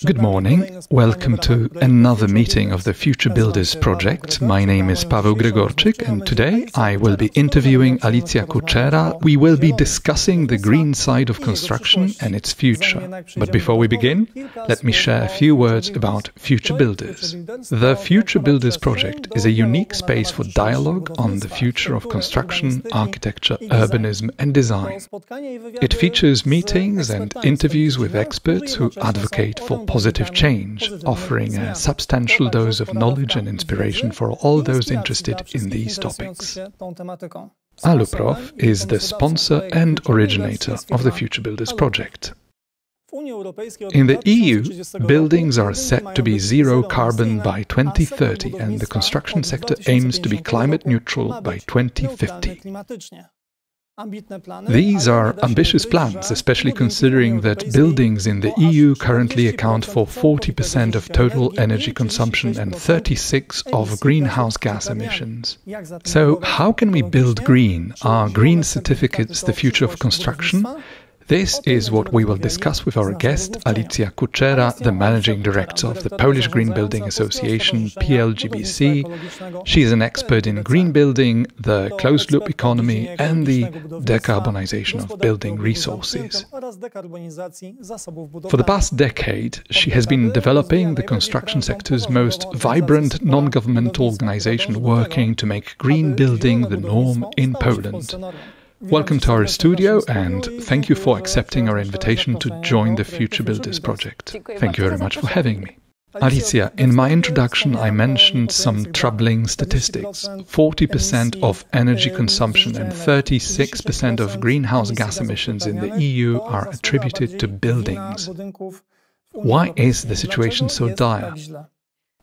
Good morning. Welcome to another meeting of the Future Builders project. My name is Paweł Gregorczyk and today I will be interviewing Alicja Kuczera. We will be discussing the green side of construction and its future. But before we begin, let me share a few words about Future Builders. The Future Builders project is a unique space for dialogue on the future of construction, architecture, urbanism and design. It features meetings and interviews with experts who advocate for positive change, offering a substantial dose of knowledge and inspiration for all those interested in these topics. Aluprof is the sponsor and originator of the Future Builders project. In the EU, buildings are set to be zero carbon by 2030 and the construction sector aims to be climate neutral by 2050. These are ambitious plans, especially considering that buildings in the EU currently account for 40% of total energy consumption and 36% of greenhouse gas emissions. So, how can we build green? Are green certificates the future of construction? This is what we will discuss with our guest, Alicja Kuczera, the Managing Director of the Polish Green Building Association, PLGBC. She is an expert in green building, the closed-loop economy and the decarbonisation of building resources. For the past decade, she has been developing the construction sector's most vibrant non-governmental organisation working to make green building the norm in Poland. Welcome to our studio and thank you for accepting our invitation to join the Future Builders project. Thank you very much for having me. Alicja, in my introduction I mentioned some troubling statistics. 40% of energy consumption and 36% of greenhouse gas emissions in the EU are attributed to buildings. Why is the situation so dire?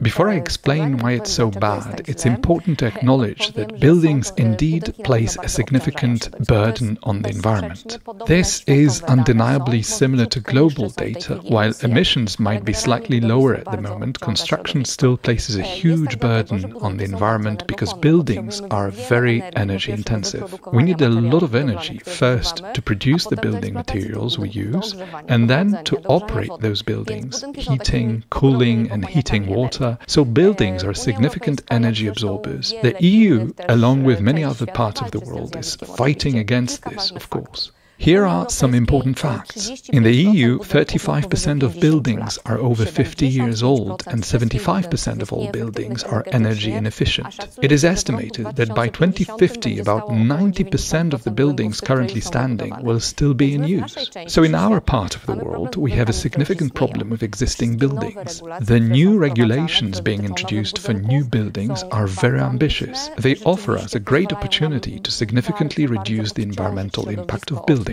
Before I explain why it's so bad, it's important to acknowledge that buildings indeed place a significant burden on the environment. This is undeniably similar to global data. While emissions might be slightly lower at the moment, construction still places a huge burden on the environment because buildings are very energy intensive. We need a lot of energy, first to produce the building materials we use, and then to operate those buildings, heating, cooling and heating water. So buildings are significant energy absorbers. The EU, along with many other parts of the world, is fighting against this, of course. Here are some important facts. In the EU, 35% of buildings are over 50 years old and 75% of all buildings are energy inefficient. It is estimated that by 2050, about 90% of the buildings currently standing will still be in use. So in our part of the world, we have a significant problem with existing buildings. The new regulations being introduced for new buildings are very ambitious. They offer us a great opportunity to significantly reduce the environmental impact of buildings.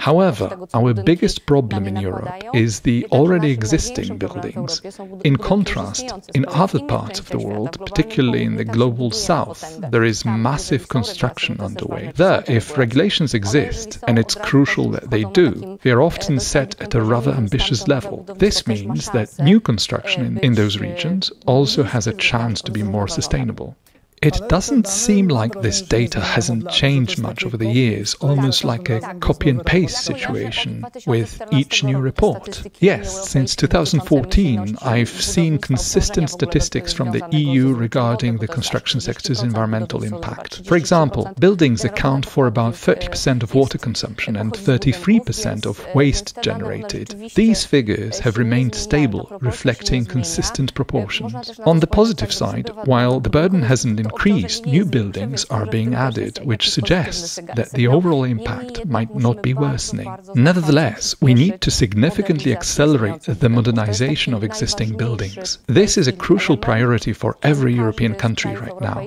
However, our biggest problem in Europe is the already existing buildings. In contrast, in other parts of the world, particularly in the global south, there is massive construction underway. There, if regulations exist, and it's crucial that they do, they are often set at a rather ambitious level. This means that new construction in those regions also has a chance to be more sustainable. It doesn't seem like this data hasn't changed much over the years, almost like a copy and paste situation with each new report. Yes, since 2014 I've seen consistent statistics from the EU regarding the construction sector's environmental impact. For example, buildings account for about 30% of water consumption and 33% of waste generated. These figures have remained stable, reflecting consistent proportions. On the positive side, while the burden hasn't increased, new buildings are being added, which suggests that the overall impact might not be worsening. Nevertheless, we need to significantly accelerate the modernization of existing buildings. This is a crucial priority for every European country right now.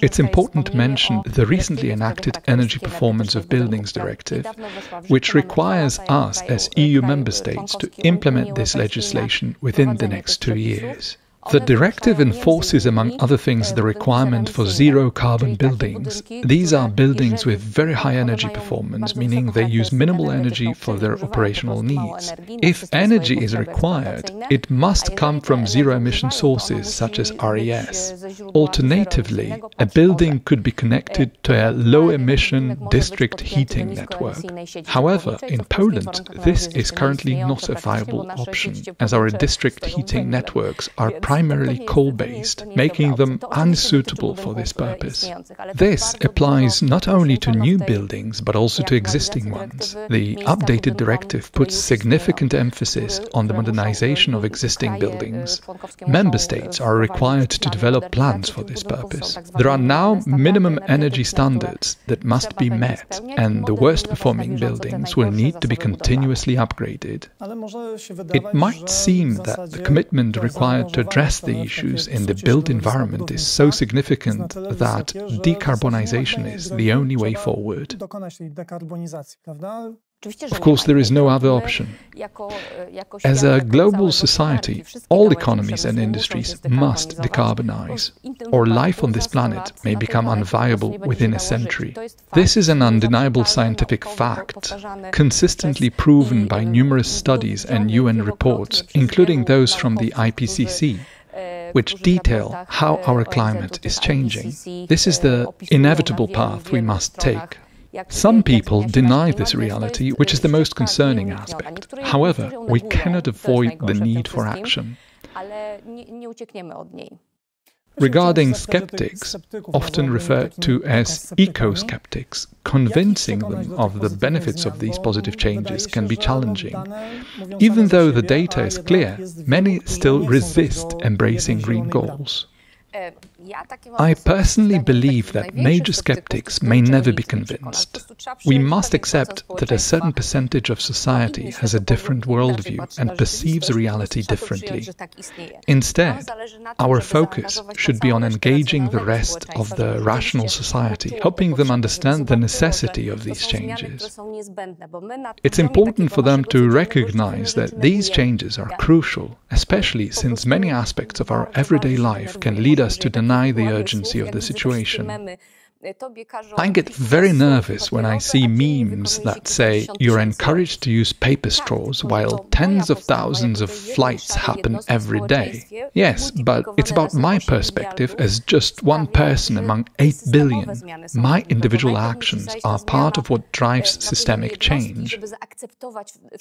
It's important to mention the recently enacted Energy Performance of Buildings Directive, which requires us as EU member states to implement this legislation within the next 2 years. The directive enforces, among other things, the requirement for zero-carbon buildings. These are buildings with very high energy performance, meaning they use minimal energy for their operational needs. If energy is required, it must come from zero-emission sources, such as RES. Alternatively, a building could be connected to a low-emission district heating network. However, in Poland, this is currently not a viable option, as our district heating networks are primarily coal-based, making them unsuitable for this purpose. This applies not only to new buildings, but also to existing ones. The updated directive puts significant emphasis on the modernization of existing buildings. Member states are required to develop plans for this purpose. There are now minimum energy standards that must be met, and the worst-performing buildings will need to be continuously upgraded. It might seem that the commitment required to address the issues in the built environment is so significant that decarbonization is the only way forward. Of course, there is no other option. As a global society, all economies and industries must decarbonize, or life on this planet may become unviable within a century. This is an undeniable scientific fact, consistently proven by numerous studies and UN reports, including those from the IPCC, which detail how our climate is changing. This is the inevitable path we must take. Some people deny this reality, which is the most concerning aspect. However, we cannot avoid the need for action. Regarding skeptics, often referred to as eco-skeptics, convincing them of the benefits of these positive changes can be challenging. Even though the data is clear, many still resist embracing green goals. I personally believe that major skeptics may never be convinced. We must accept that a certain percentage of society has a different worldview and perceives reality differently. Instead, our focus should be on engaging the rest of the rational society, helping them understand the necessity of these changes. It's important for them to recognize that these changes are crucial, especially since many aspects of our everyday life can lead us to deny the urgency of the situation. I get very nervous when I see memes that say you're encouraged to use paper straws while tens of thousands of flights happen every day. Yes, but it's about my perspective as just one person among 8 billion. My individual actions are part of what drives systemic change.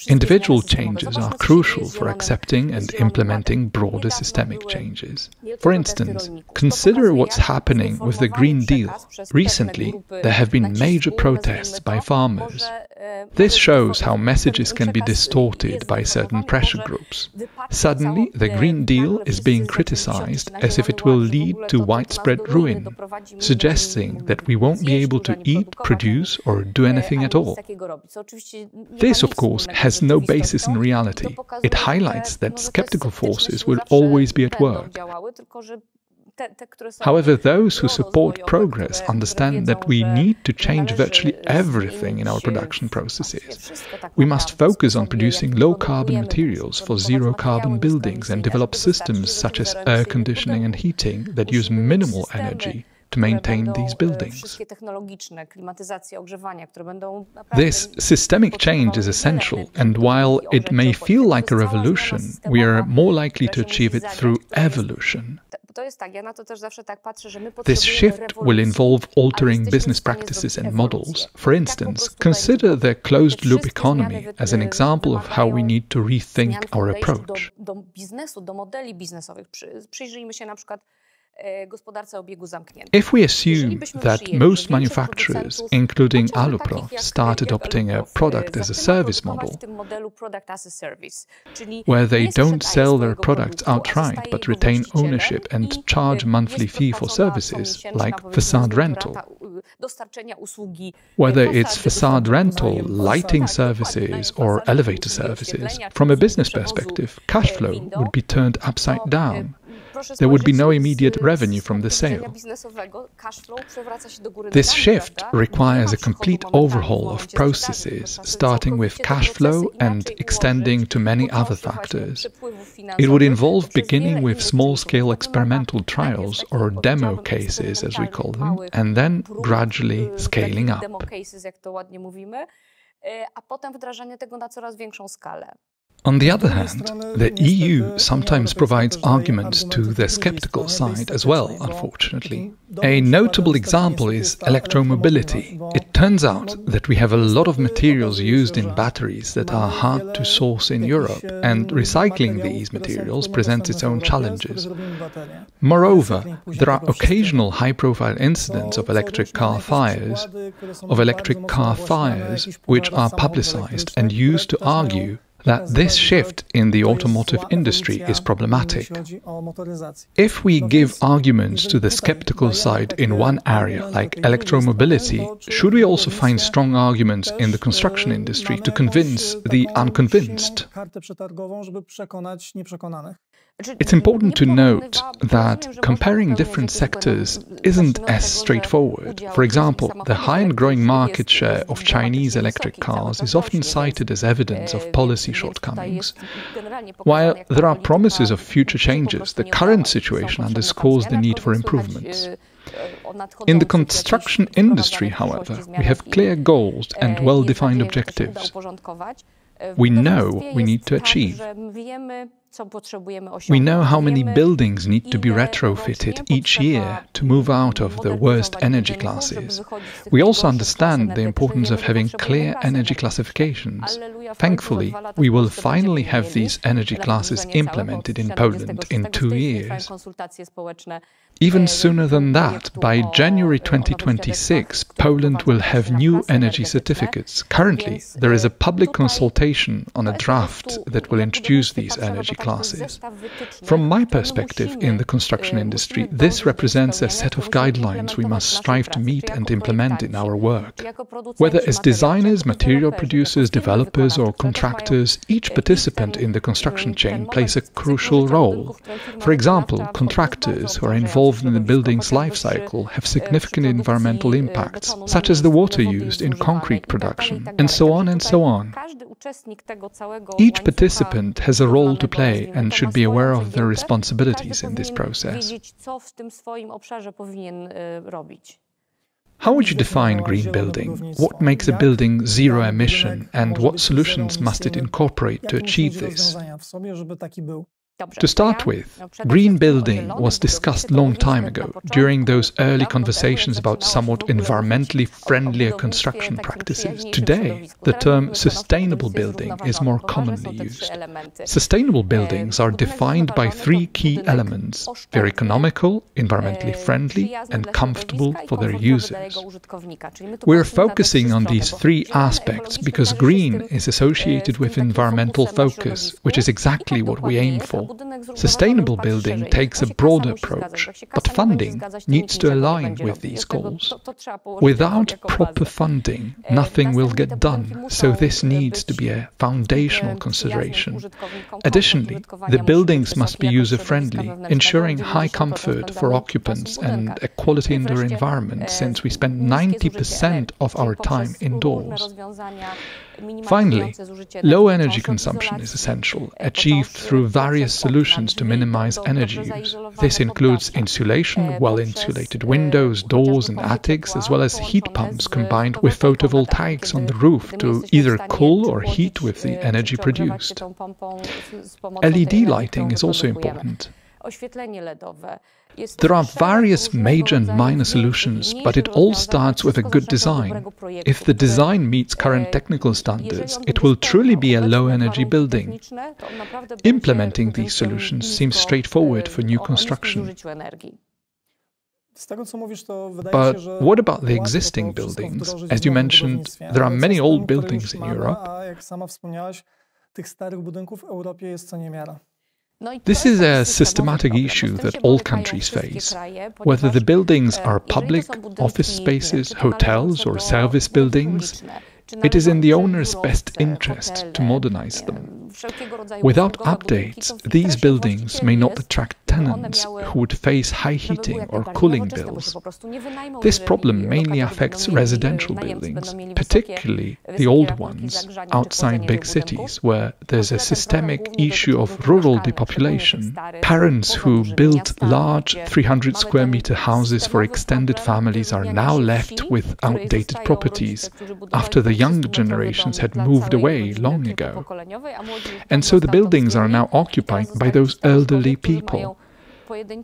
Individual changes are crucial for accepting and implementing broader systemic changes. For instance, consider what's happening with the Green Deal. Recently, there have been major protests by farmers. This shows how messages can be distorted by certain pressure groups. Suddenly, the Green Deal is being criticized as if it will lead to widespread ruin, suggesting that we won't be able to eat, produce, or do anything at all. This, of course, has no basis in reality. It highlights that skeptical forces will always be at work. However, those who support progress understand that we need to change virtually everything in our production processes. We must focus on producing low-carbon materials for zero-carbon buildings and develop systems such as air conditioning and heating that use minimal energy to maintain these buildings. This systemic change is essential, and while it may feel like a revolution, we are more likely to achieve it through evolution. This shift will involve altering business practices and models. For instance, consider the closed-loop economy as an example of how we need to rethink our approach. If we assume that most manufacturers, including Aluprof, start adopting a product-as-a-service model, where they don't sell their products outright but retain ownership and charge a monthly fee for services, like facade rental, whether it's facade rental, lighting services, or elevator services, from a business perspective, cash flow would be turned upside down. there would be no immediate revenue from the sale. This shift requires a complete overhaul of processes, starting with cash flow and extending to many other factors. It would involve beginning with small-scale experimental trials, or demo cases as we call them, and then gradually scaling up. On the other hand, the EU sometimes provides arguments to the skeptical side as well, unfortunately. A notable example is electromobility. It turns out that we have a lot of materials used in batteries that are hard to source in Europe, and recycling these materials presents its own challenges. Moreover, there are occasional high-profile incidents of electric car fires, which are publicized and used to argue that this shift in the automotive industry is problematic. If we give arguments to the skeptical side in one area, like electromobility, should we also find strong arguments in the construction industry to convince the unconvinced? It's important to note that comparing different sectors isn't as straightforward. For example, the high and growing market share of Chinese electric cars is often cited as evidence of policy shortcomings. While there are promises of future changes, the current situation underscores the need for improvements. In the construction industry, however, we have clear goals and well-defined objectives. We know what we need to achieve. We know how many buildings need to be retrofitted each year to move out of the worst energy classes. We also understand the importance of having clear energy classifications. Thankfully, we will finally have these energy classes implemented in Poland in 2 years. Even sooner than that, by January 2026, Poland will have new energy certificates. Currently, there is a public consultation on a draft that will introduce these energy classes. From my perspective in the construction industry, this represents a set of guidelines we must strive to meet and implement in our work. Whether as designers, material producers, developers or contractors, each participant in the construction chain plays a crucial role. For example, contractors who are involved in the building's life cycle have significant environmental impacts, such as the water used in concrete production, and so on and so on. Each participant has a role to play and should be aware of their responsibilities in this process. How would you define green building? What makes a building zero emission, and what solutions must it incorporate to achieve this? To start with, green building was discussed a long time ago, during those early conversations about somewhat environmentally friendlier construction practices. Today, the term sustainable building is more commonly used. Sustainable buildings are defined by 3 key elements: they're economical, environmentally friendly, and comfortable for their users. We're focusing on these 3 aspects because green is associated with environmental focus, which is exactly what we aim for. Sustainable building takes a broader approach, but funding needs to align with these goals. Without proper funding, nothing will get done, so this needs to be a foundational consideration. Additionally, the buildings must be user-friendly, ensuring high comfort for occupants and a quality indoor environment, since we spend 90% of our time indoors. Finally, low energy consumption is essential, achieved through various solutions to minimize energy use. This includes insulation, well-insulated windows, doors and attics, as well as heat pumps combined with photovoltaics on the roof to either cool or heat with the energy produced. LED lighting is also important. There are various major and minor solutions, but it all starts with a good design. If the design meets current technical standards, it will truly be a low-energy building. Implementing these solutions seems straightforward for new construction. But what about the existing buildings? As you mentioned, there are many old buildings in Europe. This is a systematic issue that all countries face. Whether the buildings are public, office spaces, hotels or service buildings, it is in the owner's best interest to modernize them. Without updates, these buildings may not attract tenants who would face high heating or cooling bills. This problem mainly affects residential buildings, particularly the old ones outside big cities, where there's a systemic issue of rural depopulation. Parents who built large 300 square meter houses for extended families are now left with outdated properties after the younger generations had moved away long ago. And so the buildings are now occupied by those elderly people.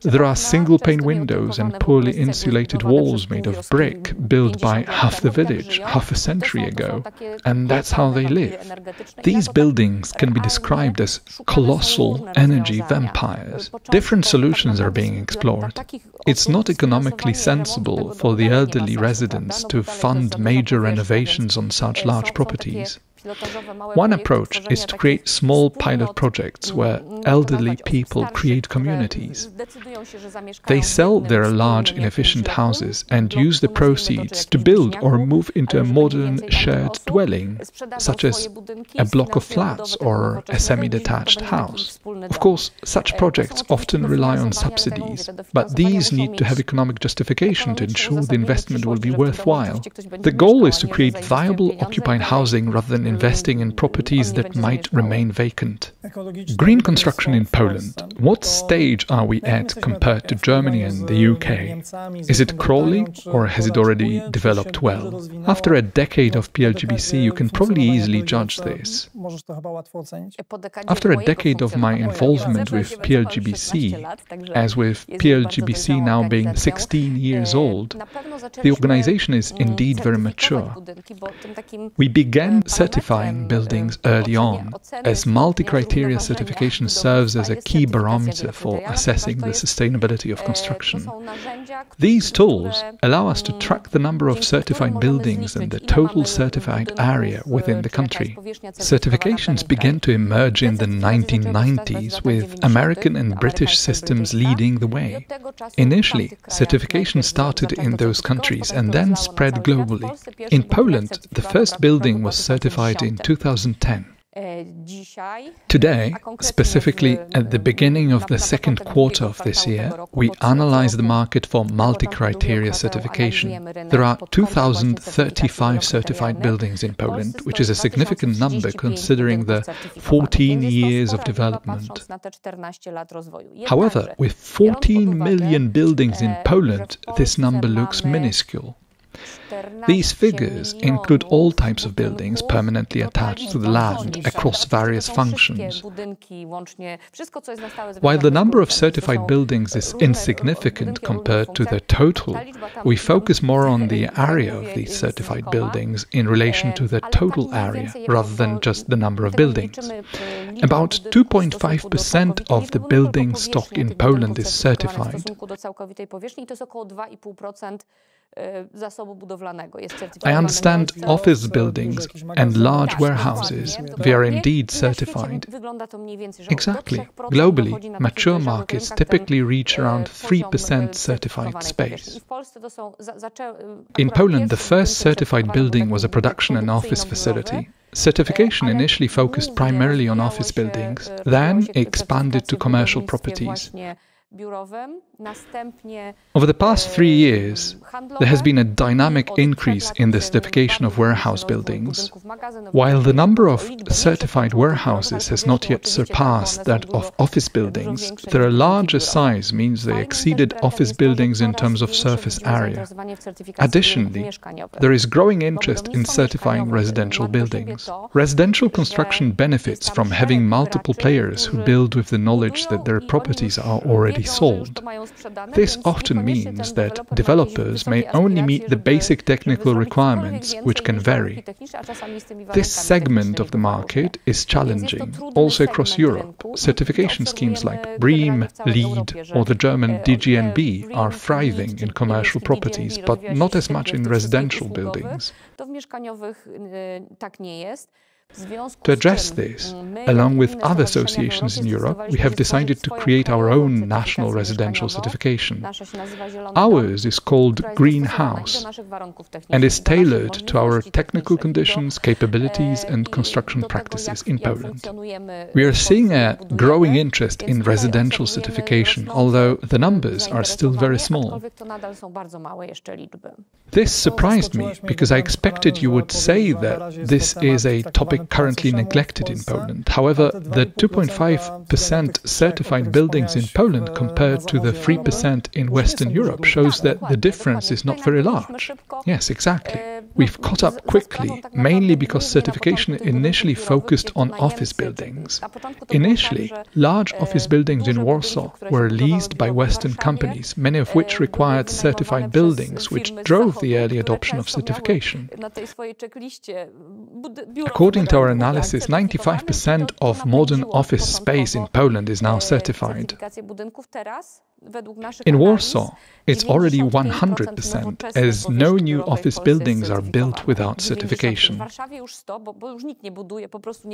There are single-pane windows and poorly insulated walls made of brick built by half the village half a century ago, and that's how they live. These buildings can be described as colossal energy vampires. Different solutions are being explored. It's not economically sensible for the elderly residents to fund major renovations on such large properties. One approach is to create small pilot projects where elderly people create communities. They sell their large, inefficient houses and use the proceeds to build or move into a modern shared dwelling, such as a block of flats or a semi-detached house. Of course, such projects often rely on subsidies, but these need to have economic justification to ensure the investment will be worthwhile. The goal is to create viable occupied housing rather than investing in properties that might remain vacant. Green construction in Poland. What stage are we at compared to Germany and the UK? Is it crawling or has it already developed well? After a decade of PLGBC, you can probably easily judge this. After a decade of my involvement with PLGBC, as with PLGBC now being 16 years old, the organization is indeed very mature. We began certifying buildings early on, as multi-criteria certification serves as a key barometer for assessing the sustainability of construction. These tools allow us to track the number of certified buildings and the total certified area within the country. Certifications began to emerge in the 1990s, with American and British systems leading the way. Initially, certification started in those countries and then spread globally. In Poland, the first building was certified in 2010. Today, specifically at the beginning of the second quarter of this year, we analyze the market for multi-criteria certification. There are 2,035 certified buildings in Poland, which is a significant number considering the 14 years of development. However, with 14 million buildings in Poland, this number looks minuscule. These figures include all types of buildings permanently attached to the land across various functions. While the number of certified buildings is insignificant compared to the total, we focus more on the area of these certified buildings in relation to the total area rather than just the number of buildings. About 2.5% of the building stock in Poland is certified. I understand office buildings and large warehouses, they are indeed certified. Exactly. Globally, mature markets typically reach around 3% certified space. In Poland, the first certified building was a production and office facility. Certification initially focused primarily on office buildings, then expanded to commercial properties. Over the past 3 years, there has been a dynamic increase in the certification of warehouse buildings. While the number of certified warehouses has not yet surpassed that of office buildings, their larger size means they exceeded office buildings in terms of surface area. Additionally, there is growing interest in certifying residential buildings. Residential construction benefits from having multiple players who build with the knowledge that their properties are already sold. This often means that developers may only meet the basic technical requirements, which can vary. This segment of the market is challenging, also across Europe. Certification schemes like BREEAM, LEED or the German DGNB are thriving in commercial properties, but not as much in residential buildings. To address this, along with other associations in Europe, we have decided to create our own national residential certification. Ours is called Green House and is tailored to our technical conditions, capabilities and construction practices in Poland. We are seeing a growing interest in residential certification, although the numbers are still very small. This surprised me because I expected you would say that this is a topic currently neglected in Poland. However, the 2.5% certified buildings in Poland compared to the 3% in Western Europe shows that the difference is not very large. Yes, exactly. We've caught up quickly, mainly because certification initially focused on office buildings. Initially, large office buildings in Warsaw were leased by Western companies, many of which required certified buildings, which drove the early adoption of certification. According to our analysis, 95% of modern office space in Poland is now certified. In Warsaw, it's already 100%, as no new office buildings are built without certification.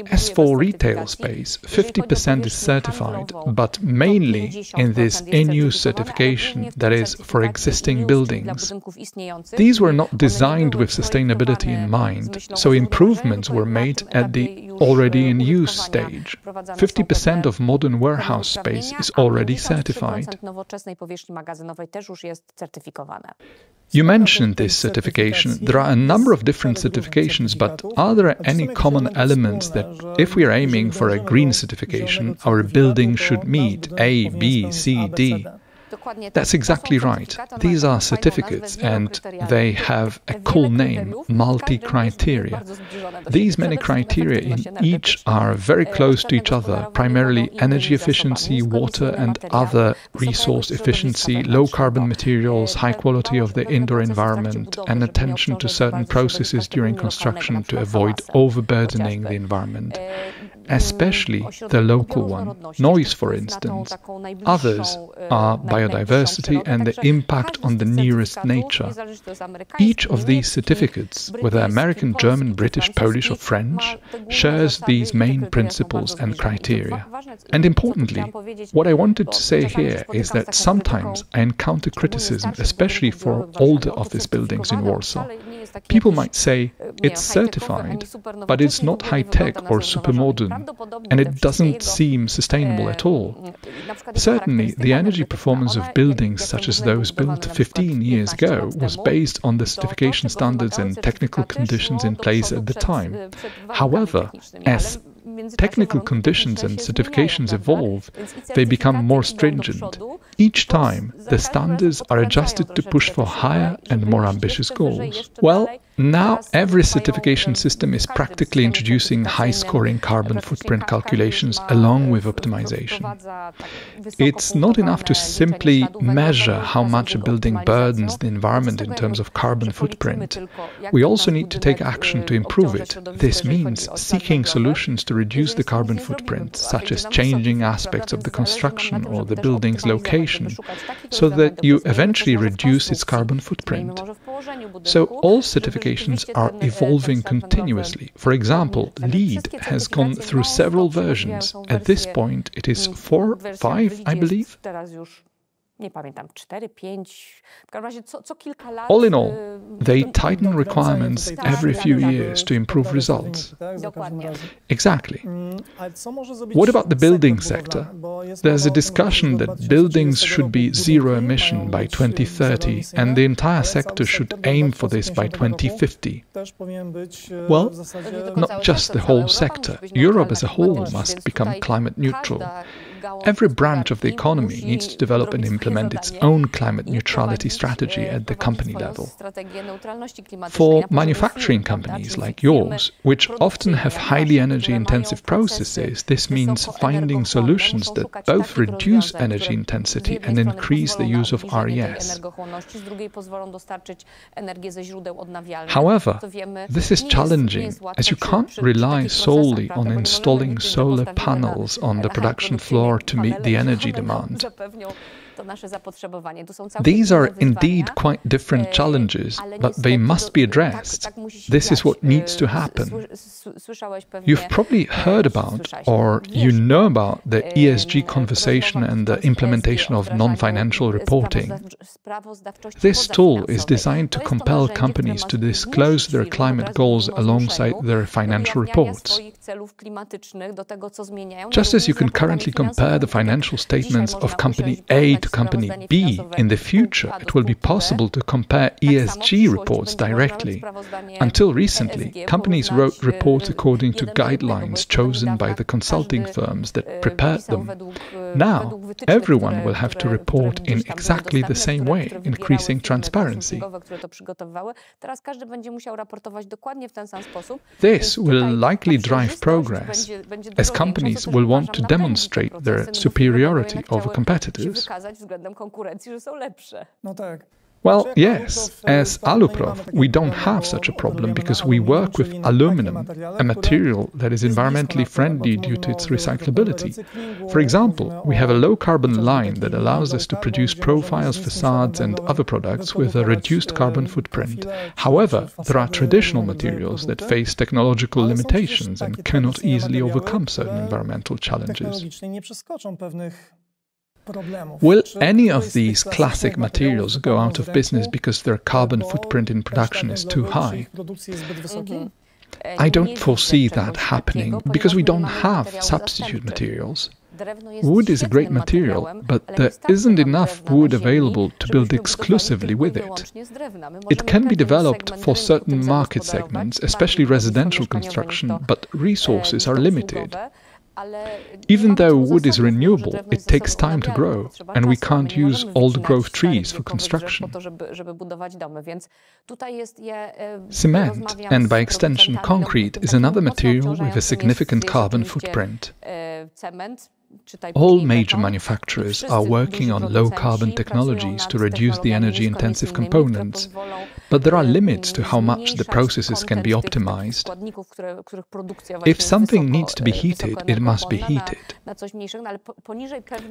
As for retail space, 50% is certified, but mainly in this in-use certification, that is, for existing buildings. These were not designed with sustainability in mind, so improvements were made at the already in use stage. 50% of modern warehouse space is already certified. You mentioned this certification. There are a number of different certifications, but are there any common elements that, if we are aiming for a green certification, our building should meet A, B, C, D? That's exactly right. These are certificates and they have a cool name, multi-criteria. These many criteria in each are very close to each other, primarily energy efficiency, water and other resource efficiency, low carbon materials, high quality of the indoor environment, and attention to certain processes during construction to avoid overburdening the environment. Especially the local one, noise for instance. Others are biodiversity and the impact on the nearest nature. Each of these certificates, whether American, German, British, Polish or French, shares these main principles and criteria. And importantly, what I wanted to say here is that sometimes I encounter criticism, especially for older office buildings in Warsaw. People might say, it's certified, but it's not high-tech or super modern, and it doesn't seem sustainable at all. Certainly, the energy performance of buildings such as those built 15 years ago was based on the certification standards and technical conditions in place at the time. However, as technical conditions and certifications evolve, they become more stringent. Each time, the standards are adjusted to push for higher and more ambitious goals. Well, now every certification system is practically introducing high-scoring carbon footprint calculations along with optimization. It's not enough to simply measure how much a building burdens the environment in terms of carbon footprint. We also need to take action to improve it. This means seeking solutions to reduce the carbon footprint, such as changing aspects of the construction or the building's location, so that you eventually reduce its carbon footprint. So all certifications are evolving continuously. For example, LEED has gone through several versions. At this point, it is 4, 5, I believe. All in all, they tighten requirements every few years to improve results. Exactly. What about the building sector? There's a discussion that buildings should be zero emission by 2030 and the entire sector should aim for this by 2050. Well, not just the whole sector. Europe as a whole must become climate neutral. Every branch of the economy needs to develop and implement its own climate neutrality strategy at the company level. For manufacturing companies like yours, which often have highly energy-intensive processes, this means finding solutions that both reduce energy intensity and increase the use of RES. However, this is challenging, as you can't rely solely on installing solar panels on the production floor to meet the energy demand. These are indeed quite different challenges, but they must be addressed. This is what needs to happen. You've probably heard about, or you know about, the ESG conversation and the implementation of non-financial reporting. This tool is designed to compel companies to disclose their climate goals alongside their financial reports. Just as you can currently compare the financial statements of company A to company B, in the future it will be possible to compare ESG reports directly. Until recently, companies wrote reports according to guidelines chosen by the consulting firms that prepared them. Now, everyone will have to report in exactly the same way, increasing transparency. This will likely drive progress, as companies will want to demonstrate their superiority over competitors. Well, yes, as Aluprof, we don't have such a problem because we work with aluminum, a material that is environmentally friendly due to its recyclability. For example, we have a low-carbon line that allows us to produce profiles, facades and other products with a reduced carbon footprint. However, there are traditional materials that face technological limitations and cannot easily overcome certain environmental challenges. Will any of these classic materials go out of business because their carbon footprint in production is too high? I don't foresee that happening because we don't have substitute materials. Wood is a great material, but there isn't enough wood available to build exclusively with it. It can be developed for certain market segments, especially residential construction, but resources are limited. Even though wood is renewable, it takes time to grow, and we can't use old-growth trees for construction. Cement, and by extension concrete, is another material with a significant carbon footprint. All major manufacturers are working on low-carbon technologies to reduce the energy-intensive components, but there are limits to how much the processes can be optimized. If something needs to be heated, it must be heated.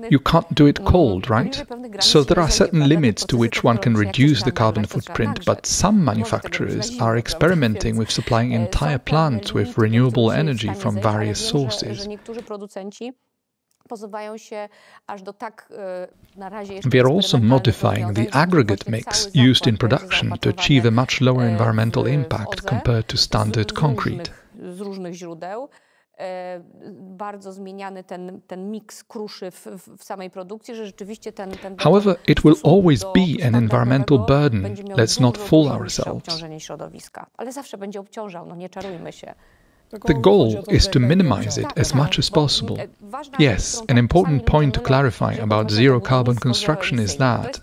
You can't do it cold, right? So there are certain limits to which one can reduce the carbon footprint, but some manufacturers are experimenting with supplying entire plants with renewable energy from various sources. We are also modifying the aggregate mix used in production to achieve a much lower environmental impact compared to standard concrete. However, it will always be an environmental burden. Let's not fool ourselves. The goal is to minimize it as much as possible. Yes, an important point to clarify about zero-carbon construction is that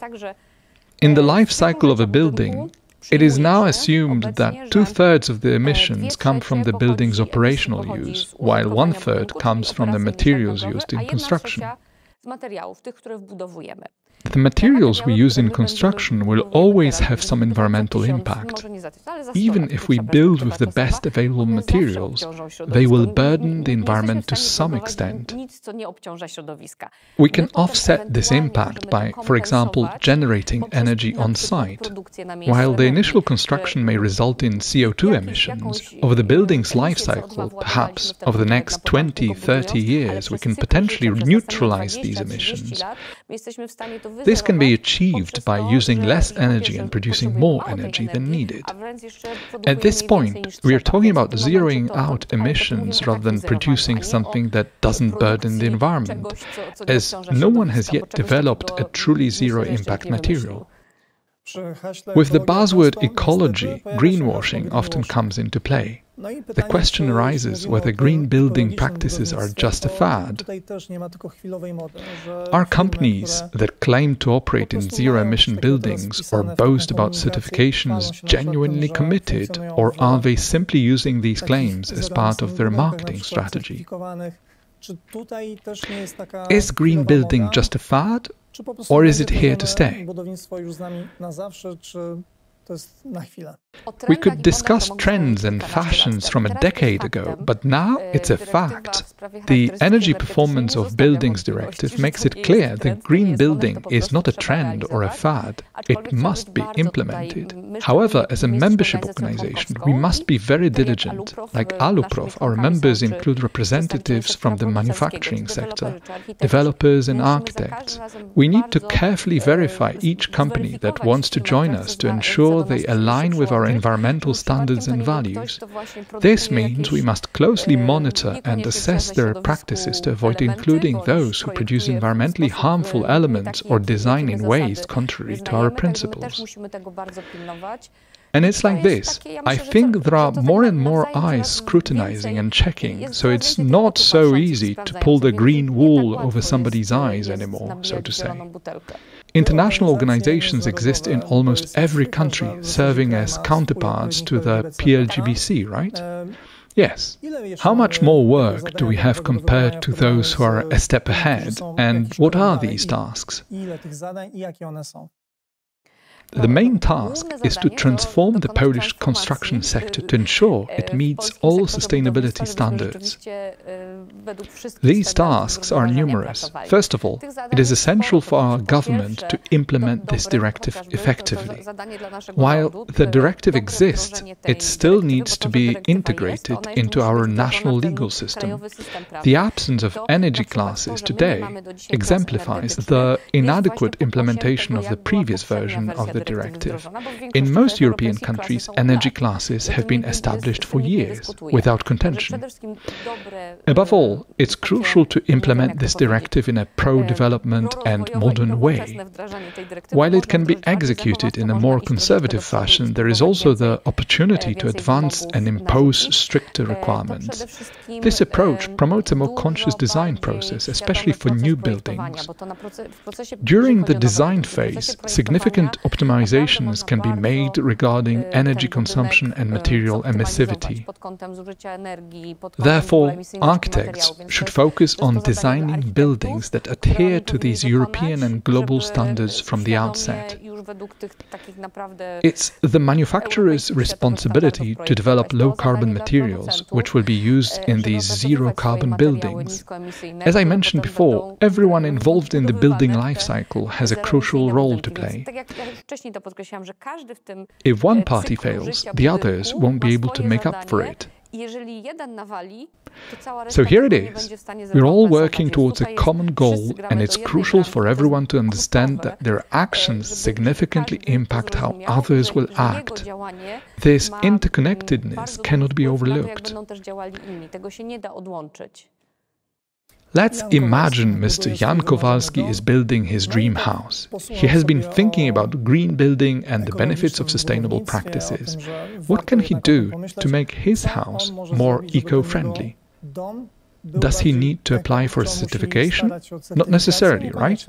in the life cycle of a building, it is now assumed that 2/3 of the emissions come from the building's operational use, while 1/3 comes from the materials used in construction. The materials we use in construction will always have some environmental impact. Even if we build with the best available materials, they will burden the environment to some extent. We can offset this impact by, for example, generating energy on site. While the initial construction may result in CO2 emissions, over the building's life cycle, perhaps over the next 20-30 years, we can potentially neutralize these emissions. This can be achieved by using less energy and producing more energy than needed. At this point, we are talking about zeroing out emissions rather than producing something that doesn't burden the environment, as no one has yet developed a truly zero-impact material. With the buzzword ecology, greenwashing often comes into play. The question arises whether green building practices are just a fad. Are companies that claim to operate in zero-emission buildings or boast about certifications genuinely committed, or are they simply using these claims as part of their marketing strategy? Is green building just a fad, or is it here to stay? We could discuss trends and fashions from a decade ago, but now it's a fact. The Energy Performance of Buildings Directive makes it clear that green building is not a trend or a fad. It must be implemented. However, as a membership organization, we must be very diligent. Like Aluprof, our members include representatives from the manufacturing sector, developers and architects. We need to carefully verify each company that wants to join us to ensure they align with our environmental standards and values. This means we must closely monitor and assess their practices to avoid including those who produce environmentally harmful elements or design in ways contrary to our principles. And it's like this. I think there are more and more eyes scrutinizing and checking, so it's not so easy to pull the green wool over somebody's eyes anymore, so to say. International organizations exist in almost every country, serving as counterparts to the PLGBC, right? Yes. How much more work do we have compared to those who are a step ahead, and what are these tasks? The main task is to transform the Polish construction sector to ensure it meets all sustainability standards. These tasks are numerous. First of all, it is essential for our government to implement this directive effectively. While the directive exists, it still needs to be integrated into our national legal system. The absence of energy classes today exemplifies the inadequate implementation of the previous version of the directive. In most European countries, energy classes have been established for years, without contention. Above all, it's crucial to implement this directive in a pro-development and modern way. While it can be executed in a more conservative fashion, there is also the opportunity to advance and impose stricter requirements. This approach promotes a more conscious design process, especially for new buildings. During the design phase, significant optimizations can be made regarding energy consumption and material emissivity. Therefore, architects should focus on designing buildings that adhere to these European and global standards from the outset. It's the manufacturer's responsibility to develop low-carbon materials, which will be used in these zero-carbon buildings. As I mentioned before, everyone involved in the building life cycle has a crucial role to play. If one party fails, the others won't be able to make up for it. So here it is. We're all working towards a common goal, and it's crucial for everyone to understand that their actions significantly impact how others will act. This interconnectedness cannot be overlooked. Let's imagine Mr. Jan Kowalski is building his dream house. He has been thinking about green building and the benefits of sustainable practices. What can he do to make his house more eco-friendly? Does he need to apply for a certification? Not necessarily, right?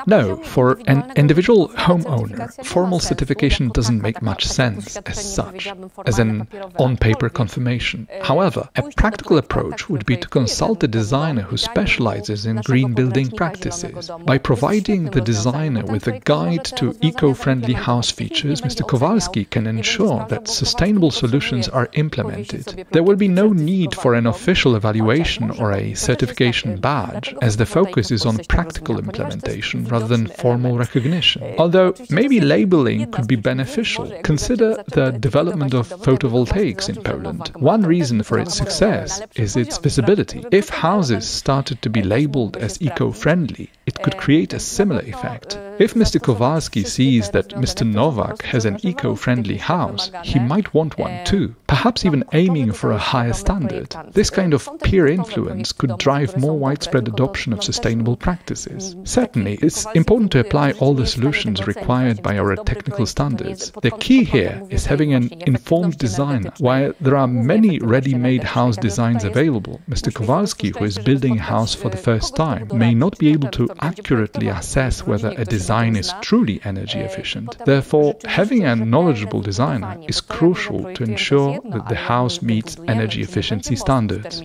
No, for an individual homeowner, formal certification doesn't make much sense as such, as an on-paper confirmation. However, a practical approach would be to consult a designer who specializes in green building practices. By providing the designer with a guide to eco-friendly house features, Mr. Kowalski can ensure that sustainable solutions are implemented. There will be no need for an official evaluation or a certification badge, as the focus is on practical implementation rather than formal recognition. Although maybe labeling could be beneficial. Consider the development of photovoltaics in Poland. One reason for its success is its visibility. If houses started to be labeled as eco-friendly, it could create a similar effect. If Mr. Kowalski sees that Mr. Nowak has an eco-friendly house, he might want one too, perhaps even aiming for a higher standard. This kind of peer influence could drive more widespread adoption of sustainable practices. Certainly, it's important to apply all the solutions required by our technical standards. The key here is having an informed designer. While there are many ready-made house designs available, Mr. Kowalski, who is building a house for the first time, may not be able to accurately assess whether a design design is truly energy efficient. Therefore, having a knowledgeable designer is crucial to ensure that the house meets energy efficiency standards.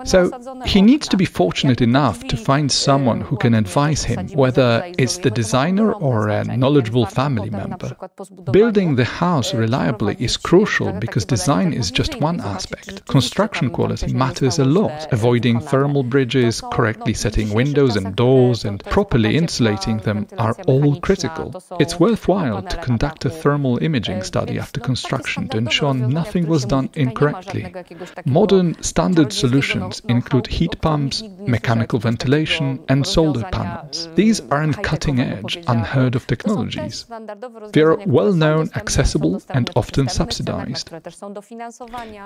So, he needs to be fortunate enough to find someone who can advise him, whether it's the designer or a knowledgeable family member. Building the house reliably is crucial because design is just one aspect. Construction quality matters a lot. Avoiding thermal bridges, correctly setting windows and doors, and properly insulating them are all critical. It's worthwhile to conduct a thermal imaging study after construction to ensure nothing was done incorrectly. Modern standard solutions include heat pumps, mechanical ventilation, and solar panels. These aren't cutting-edge, unheard-of technologies. They are well-known, accessible, and often subsidized.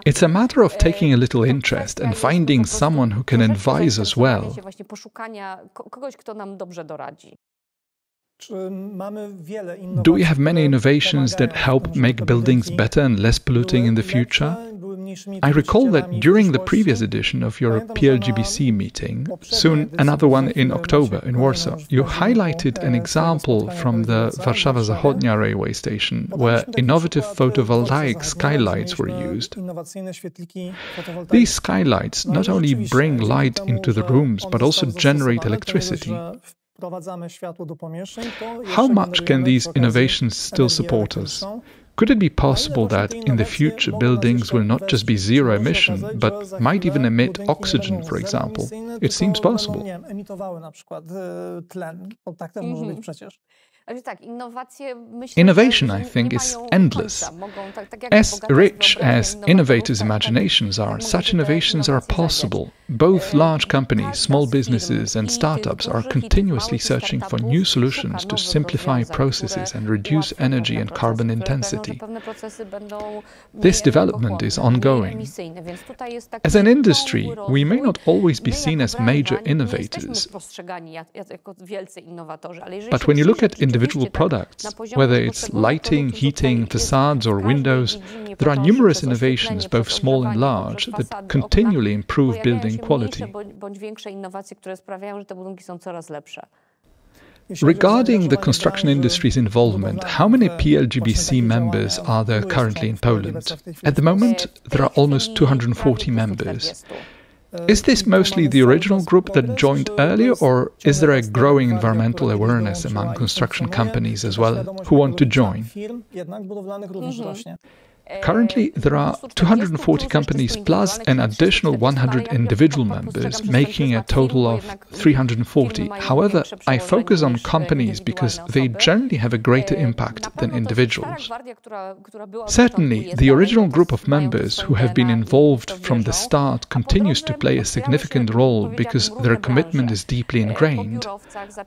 It's a matter of taking a little interest and finding someone who can advise us well. Do we have many innovations that help make buildings better and less polluting in the future? I recall that during the previous edition of your PLGBC meeting, soon another one in October in Warsaw, you highlighted an example from the Warszawa Zachodnia railway station where innovative photovoltaic skylights were used. These skylights not only bring light into the rooms but also generate electricity. How much can these innovations still support us? Could it be possible that in the future buildings will not just be zero emission, but might even emit oxygen, for example? It seems possible. Innovation, I think, is endless. As rich as innovators' imaginations are, such innovations are possible. Both large companies, small businesses, and startups are continuously searching for new solutions to simplify processes and reduce energy and carbon intensity. This development is ongoing. As an industry, we may not always be seen as major innovators. But when you look at individual products, whether it's lighting, heating, facades or windows, there are numerous innovations, both small and large, that continually improve building quality. Regarding the construction industry's involvement, how many PLGBC members are there currently in Poland? At the moment, there are almost 240 members. Is this mostly the original group that joined earlier, or is there a growing environmental awareness among construction companies as well who want to join? Currently, there are 240 companies plus an additional 100 individual members, making a total of 340. However, I focus on companies because they generally have a greater impact than individuals. Certainly, the original group of members who have been involved from the start continues to play a significant role because their commitment is deeply ingrained.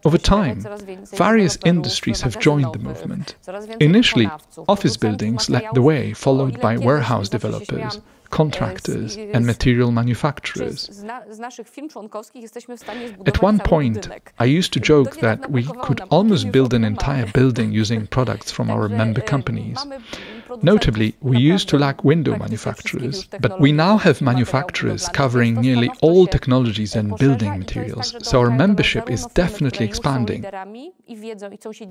Over time, various industries have joined the movement. Initially, office buildings led the way, followed by warehouse developers, contractors and material manufacturers. At one point, I used to joke that we could almost build an entire building using products from our member companies. Notably, we used to lack window manufacturers, but we now have manufacturers covering nearly all technologies and building materials, so our membership is definitely expanding.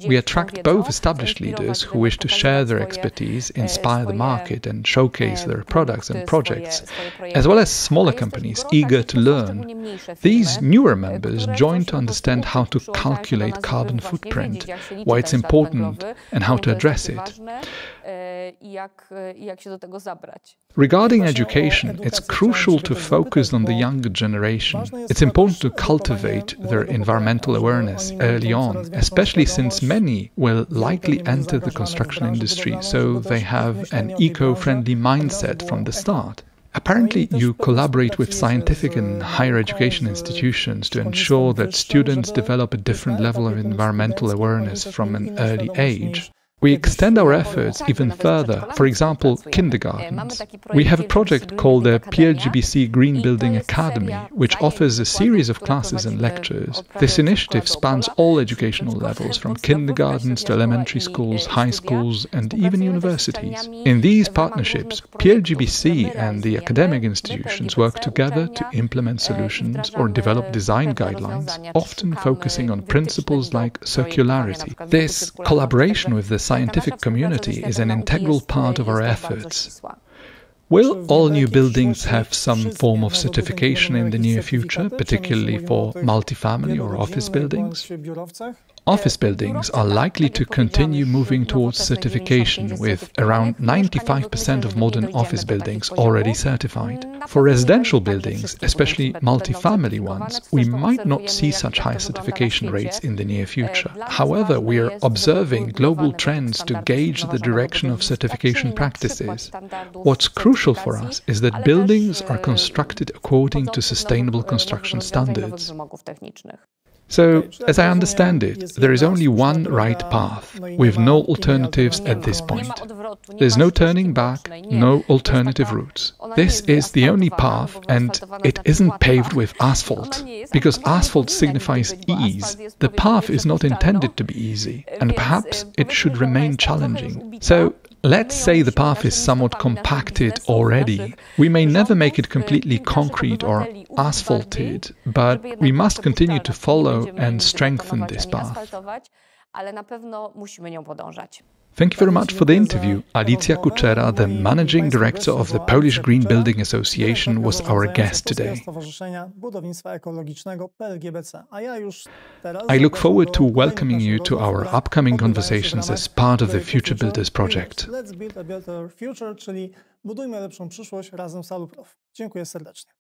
We attract both established leaders who wish to share their expertise, inspire the market and showcase their products and projects, as well as smaller companies eager to learn. These newer members join to understand how to calculate carbon footprint, why it's important and how to address it. Regarding education, it's crucial to focus on the younger generation. It's important to cultivate their environmental awareness early on, especially since many will likely enter the construction industry, so they have an eco-friendly mindset from the start. Apparently, you collaborate with scientific and higher education institutions to ensure that students develop a different level of environmental awareness from an early age. We extend our efforts even further, for example, kindergartens. We have a project called the PLGBC Green Building Academy, which offers a series of classes and lectures. This initiative spans all educational levels, from kindergartens to elementary schools, high schools, and even universities. In these partnerships, PLGBC and the academic institutions work together to implement solutions or develop design guidelines, often focusing on principles like circularity. This collaboration with the scientific community is an integral part of our efforts. Will all new buildings have some form of certification in the near future, particularly for multifamily or office buildings? Office buildings are likely to continue moving towards certification, with around 95% of modern office buildings already certified. For residential buildings, especially multifamily ones, we might not see such high certification rates in the near future. However, we are observing global trends to gauge the direction of certification practices. What's crucial for us is that buildings are constructed according to sustainable construction standards. So, as I understand it, there is only one right path, with no alternatives at this point. There's no turning back, no alternative routes. This is the only path, and it isn't paved with asphalt, because asphalt signifies ease. The path is not intended to be easy, and perhaps it should remain challenging. So, let's say the path is somewhat compacted already. We may never make it completely concrete or asphalted, but we must continue to follow and strengthen this path. Thank you very much for the interview. Alicja Kuczera, the Managing Director of the Polish Green Building Association, was our guest today. I look forward to welcoming you to our upcoming conversations as part of the Future Builders project. Let's build a better future, czyli budujmy lepszą przyszłość razem z Aluprof. Dziękuję serdecznie.